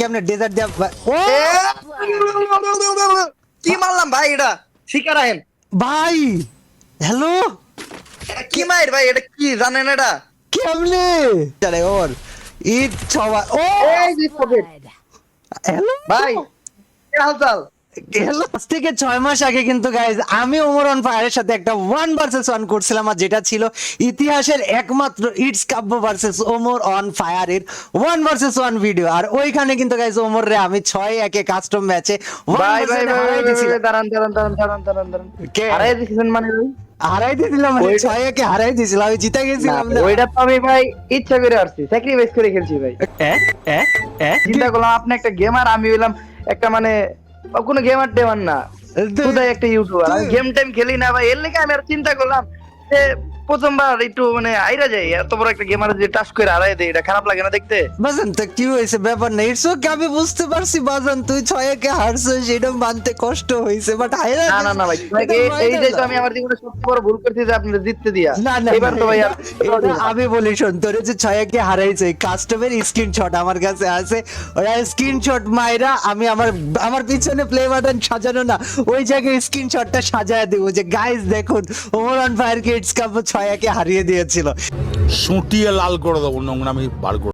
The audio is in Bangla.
কেমনে ডেজার্ট দিয়া ও কি মারলাম ভাই? এটা শিকার আহেন ভাই হ্যালো কি মাইর ভাই? এটা কি জানেন? এটা কেমনে আরে ওর ঈদ সবাই ও এই যে পকেট হ্যালো ভাই, কি হালচাল? হ্যালো আজ থেকে 6 মাস আগে কিন্তু গাইজ আমি ওমর অন ফায়ারের সাথে একটা 1 ভার্সেস 1 করছিলাম, আর যেটা ছিল ইতিহাসের একমাত্র ইটস কাব্য ভার্সেস ওমর অন ফায়ারের 1 ভার্সেস 1 ভিডিও। আর ওইখানে কিন্তু গাইজ ওমর রে আমি 6-1 কাস্টম ম্যাচে ভাই ভাই ভাই দাঁড়ান দাঁড়ান দাঁড়ান দাঁড়ান দাঁড়ান দাঁড়ান কে? আরে দিছেন মানে ভাই? হারাই দিয়েছিলাম, মানে ওইটা- 6-1 হারাই দিয়েছিলাম, আমি জিতে না, গেছিলাম না। ওইটা তো আমি ভাই ইচ্ছা করে আসছি, স্যাক্রিফাইস করে খেলছি ভাই। এ এ এ চিন্তা করলাম আপনি একটা গেমার, আমি হইলাম একটা মানে কোনো গেমার টেমার না, শুধু একটা ইউটিউবার। আমি গেম টাইম খেলি না ভাই, এর লেগে আমি আর চিন্তা করলাম যে প্রথমবার একটু মানে আইরা যাই, এত বড় একটা গেমার যে টাচ করে হারাই দেয়, এটা খারাপ লাগে না দেখতে? বাজান তো কি হয়েছে, ব্যাপার না, ইটস ওকে, আমি বুঝতে পারছি বাজান তুই 6-1 হারছিস, সেটা মানতে কষ্ট হয়েছে, বাট হাইরা না না না ভাই, এই যে তো আমি আমার জীবনে সবচেয়ে বড় ভুল করছি যে আপনাদের জিততে দিয়া। না না এবার তো ভাই আর এটা আমি বলি, শোন, তোর যে 6-1 হারাইছে কাস্টমের স্ক্রিনশট আমার কাছে আছে, ওরা স্ক্রিনশট মাইরা আমি আমার পিছনে প্লে বাটন সাজানো না, ওই জায়গায় স্ক্রিনশটটা সাজায় দেবো যে গাইস দেখুন Omar on fire kids cup 6-1 হারিয়ে দিয়েছিল। সুটিয়ে লাল করে দেবো, নোংরামি বার করে